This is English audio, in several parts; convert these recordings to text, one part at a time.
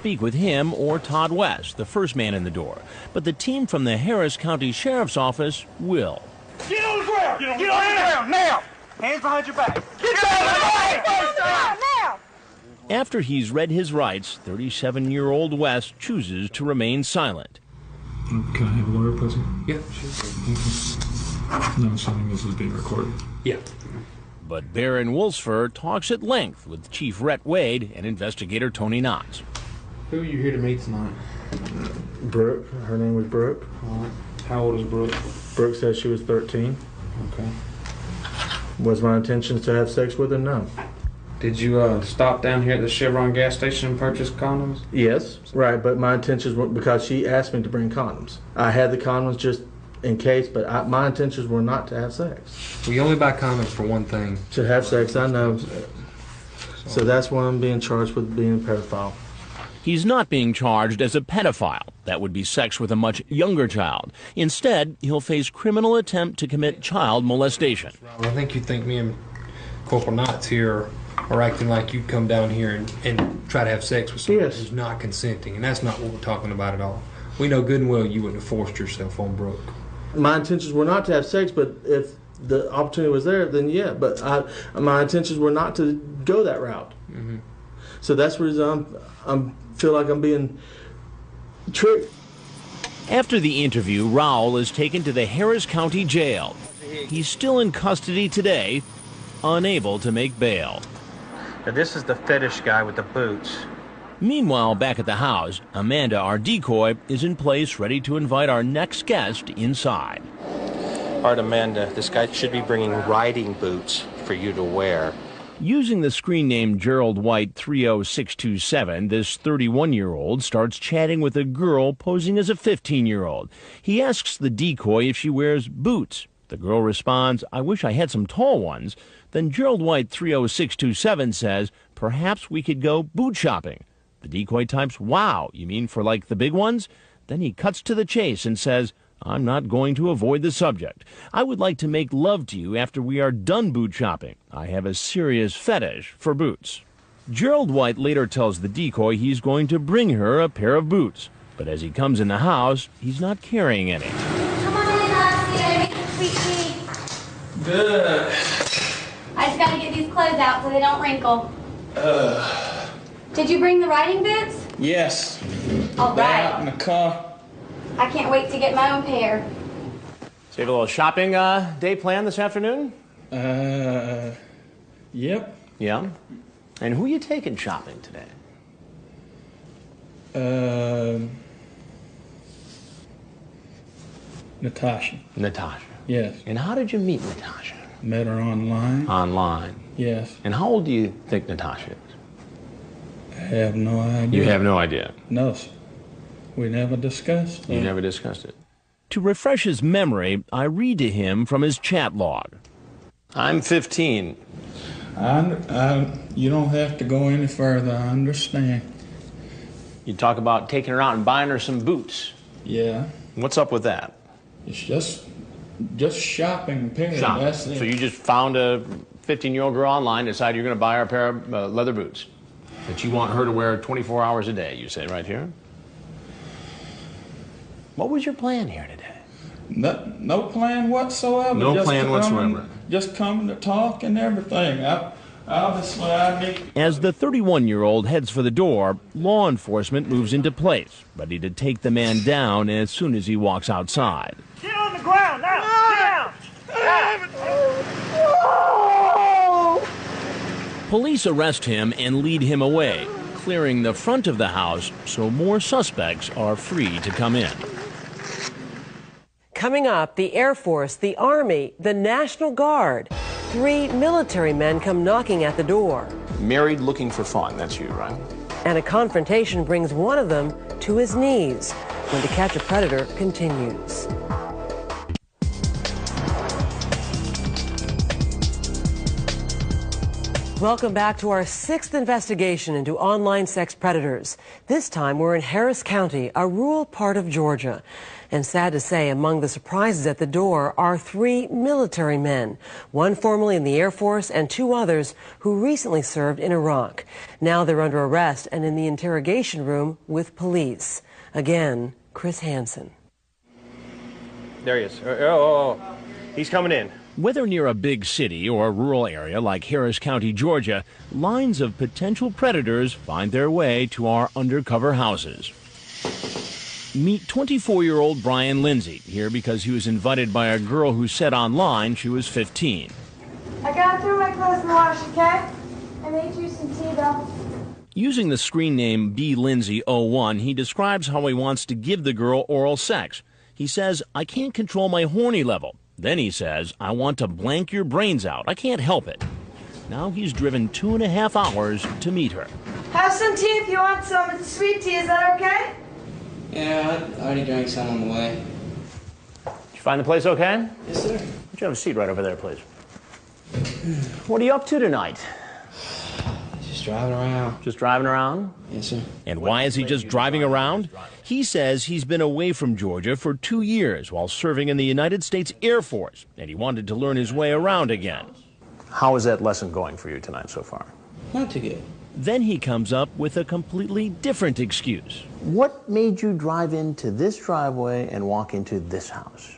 speak with him or Todd West, the first man in the door. But the team from the Harris County Sheriff's Office will. Get on the ground! Get on the ground now! Hands behind your back. Get down now! After he's read his rights, 37-year-old West chooses to remain silent. Can I have a lawyer present? Yeah, sure. No, assuming this is being recorded. Yeah. But Baron Wolfsford talks at length with Chief Rhett Wade and investigator Tony Knotts. Who are you here to meet tonight? Brooke. Her name was Brooke. All right. How old is Brooke? Brooke said she was 13. Okay. Was my intention to have sex with her? No. Did you stop down here at the Chevron gas station and purchase condoms? Yes, right, but my intentions were because she asked me to bring condoms. I had the condoms just in case, but my intentions were not to have sex. We only buy condoms for one thing. To have sex, I know. So that's why I'm being charged with being a pedophile. He's not being charged as a pedophile. That would be sex with a much younger child. Instead, he'll face criminal attempt to commit child molestation. I think you think me and Corporal Knotts here are acting like you'd come down here and try to have sex with someone who's not consenting, and that's not what we're talking about at all. We know good and well you wouldn't have forced yourself on Brooke. My intentions were not to have sex, but if the opportunity was there, then yeah. But my intentions were not to go that route. Mm-hmm. So that's the reason I feel like I'm being tricked. After the interview, Rowell is taken to the Harris County Jail. He's still in custody today, unable to make bail. Now this is the fetish guy with the boots. Meanwhile, back at the house, Amanda, our decoy, is in place ready to invite our next guest inside. All right, Amanda, this guy should be bringing riding boots for you to wear. Using the screen name Gerald White 30627, this 31-year-old starts chatting with a girl posing as a 15-year-old. He asks the decoy if she wears boots. The girl responds, "I wish I had some tall ones." Then Gerald White 30627 says, "Perhaps we could go boot shopping." The decoy types, "Wow, you mean for like the big ones?" Then he cuts to the chase and says, "I'm not going to avoid the subject. I would like to make love to you after we are done boot shopping. I have a serious fetish for boots." Gerald White later tells the decoy he's going to bring her a pair of boots. But as he comes in the house, he's not carrying any. Come on in, Oscar. Sweet tea. Good. I just gotta get these clothes out so they don't wrinkle. Did you bring the riding boots? Yes. All They're out in right. the car. I can't wait to get my own pair. So you have a little shopping day planned this afternoon? Yep. Yeah? And who are you taking shopping today? Natasha. Natasha. Yes. And how did you meet Natasha? Met her online. Online. Yes. And how old do you think Natasha is? I have no idea. You have no idea? No, sir. We never discussed You never discussed it. To refresh his memory, I read to him from his chat log. I'm 15. You don't have to go any further. I understand. You talk about taking her out and buying her some boots. Yeah. What's up with that? It's just shopping, period. Shopping. That's it. So you just found a 15-year-old girl online, decided you're going to buy her a pair of leather boots that you want her to wear 24 hours a day, you say right here? What was your plan here today? No plan whatsoever. No plan whatsoever. Just coming to talk and everything. Obviously, I need... As the 31-year-old heads for the door, law enforcement moves into place, ready to take the man down as soon as he walks outside. Get on the ground now! Get down! Police arrest him and lead him away, clearing the front of the house so more suspects are free to come in. Coming up, the Air Force, the Army, the National Guard. 3 military men come knocking at the door. Married looking for fun, that's you, right? And a confrontation brings one of them to his knees. When To Catch a Predator continues. Welcome back to our sixth investigation into online sex predators. This time we're in Harris County, a rural part of Georgia. And sad to say, among the surprises at the door are 3 military men, one formerly in the Air Force and 2 others who recently served in Iraq. Now they're under arrest and in the interrogation room with police. Again, Chris Hansen. There he is. Oh. He's coming in. Whether near a big city or a rural area like Harris County, Georgia, lines of potential predators find their way to our undercover houses. Meet 24-year-old Brian Lindsay, here because he was invited by a girl who said online she was 15. I gotta throw my clothes in the wash, okay? I made you some tea, though. Using the screen name BLindsay01, he describes how he wants to give the girl oral sex. He says, "I can't control my horny level." Then he says, "I want to blank your brains out. I can't help it." Now he's driven 2.5 hours to meet her. Have some tea if you want some. It's sweet tea. Is that okay? Yeah, I already drank some on the way. Did you find the place okay? Yes, sir. Would you have a seat right over there, please? What are you up to tonight? Just driving around. Just driving around? Yes, sir. And why is he just driving around? He says he's been away from Georgia for 2 years while serving in the United States Air Force, and he wanted to learn his way around again. How is that lesson going for you tonight so far? Not too good. Then he comes up with a completely different excuse. What made you drive into this driveway and walk into this house?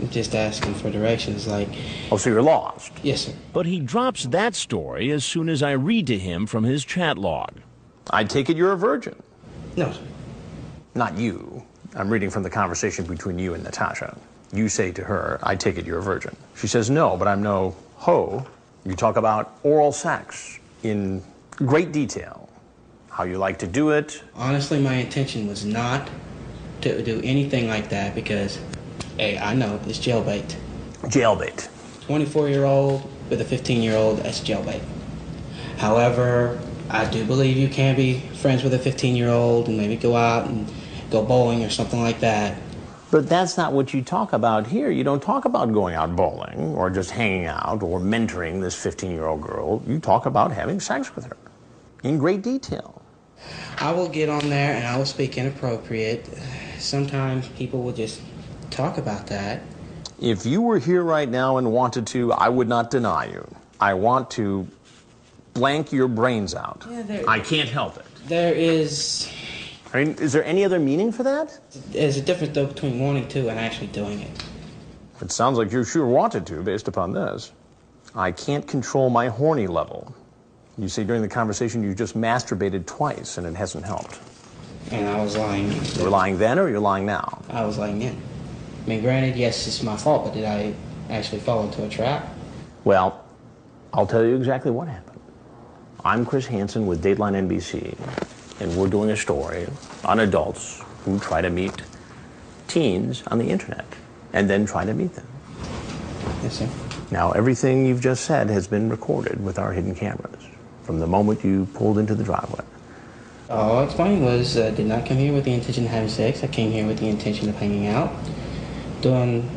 I'm just asking for directions, like... Oh, so you're lost? Yes, sir. But he drops that story as soon as I read to him from his chat log. I take it you're a virgin. No, sir. Not you. I'm reading from the conversation between you and Natasha. You say to her, "I take it you're a virgin." She says, "No, but I'm no hoe." You talk about oral sex in great detail, how you like to do it. Honestly, my intention was not to do anything like that because, hey, I know it's jailbait. Jailbait. 24-year-old with a 15-year-old, that's jailbait. However, I do believe you can be friends with a 15-year-old and maybe go out and go bowling or something like that. But that's not what you talk about here. You don't talk about going out bowling or just hanging out or mentoring this 15-year-old girl. You talk about having sex with her in great detail. I will get on there and I will speak inappropriate. Sometimes people will just talk about that. If you were here right now and wanted to, I would not deny you. I want to blank your brains out. Yeah, I can't help it. There is... I mean, is there any other meaning for that? There's a difference, though, between wanting to and actually doing it. It sounds like you sure wanted to, based upon this. I can't control my horny level. You say during the conversation you just masturbated twice, and it hasn't helped. And I was lying. You were lying then, or you're lying now? I was lying then. I mean, granted, yes, it's my fault, but did I actually fall into a trap? Well, I'll tell you exactly what happened. I'm Chris Hansen with Dateline NBC, and we're doing a story on adults who try to meet teens on the internet and then try to meet them. Yes, sir. Now, everything you've just said has been recorded with our hidden cameras from the moment you pulled into the driveway. All I explained was did not come here with the intention of having sex. I came here with the intention of hanging out, doing,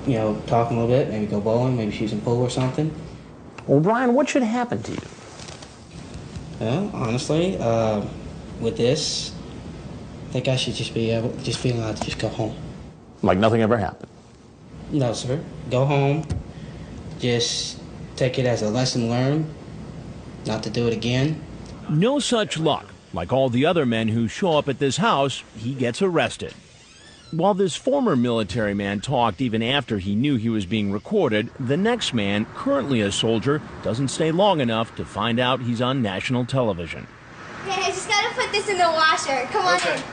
talking a little bit, maybe go bowling, maybe shoot some pool or something. Well, Brian, what should happen to you? Well, honestly, with this, I think I should just be allowed to just go home. Like nothing ever happened? No, sir. Go home. Just take it as a lesson learned, not to do it again. No such luck. Like all the other men who show up at this house, he gets arrested. While this former military man talked even after he knew he was being recorded, the next man, currently a soldier, doesn't stay long enough to find out he's on national television. Hey, I just gotta put this in the washer. Come on in.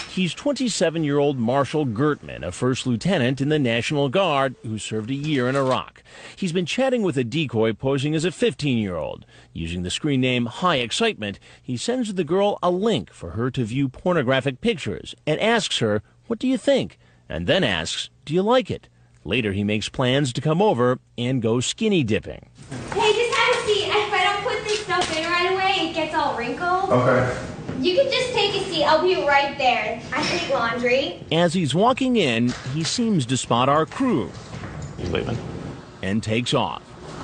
He's 27-year-old Marshall Gertman, a first lieutenant in the National Guard who served a year in Iraq. He's been chatting with a decoy posing as a 15-year-old. Using the screen name High Excitement, he sends the girl a link for her to view pornographic pictures and asks her, "What do you think?" and then asks, "Do you like it?" Later, he makes plans to come over and go skinny dipping. Hey, just have a seat. If I don't put this stuff in right away, it gets all wrinkled. Okay. You can just take a seat. I'll be right there. I take laundry. As he's walking in, he seems to spot our crew. He's leaving. And takes off.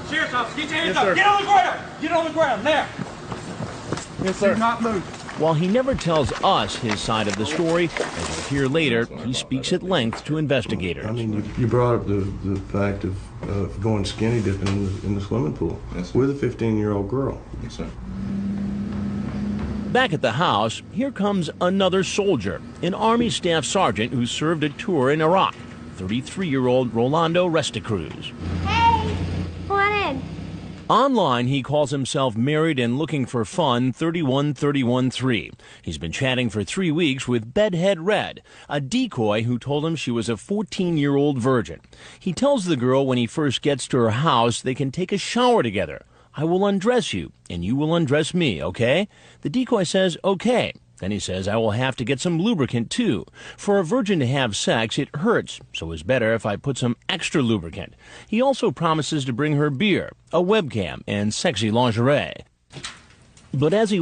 Sheriff's office, get your hands up. Get on the ground. Get on the ground now. Yes, sir. Do not move. While he never tells us his side of the story, as you'll hear later, he speaks at length to investigators. I mean, you brought up the fact of going skinny dipping in the swimming pool with a 15-year-old girl. Yes, sir. Back at the house, here comes another soldier, an Army staff sergeant who served a tour in Iraq, 33-year-old Rolando Restacruz. Hey, come on in. Online, he calls himself married and looking for fun 31313. He's been chatting for 3 weeks with Bedhead Red, a decoy who told him she was a 14-year-old virgin. He tells the girl when he first gets to her house they can take a shower together. I will undress you, and you will undress me, okay? The decoy says, okay. Then he says, I will have to get some lubricant, too. For a virgin to have sex, it hurts, so it's better if I put some extra lubricant. He also promises to bring her beer, a webcam, and sexy lingerie. But as he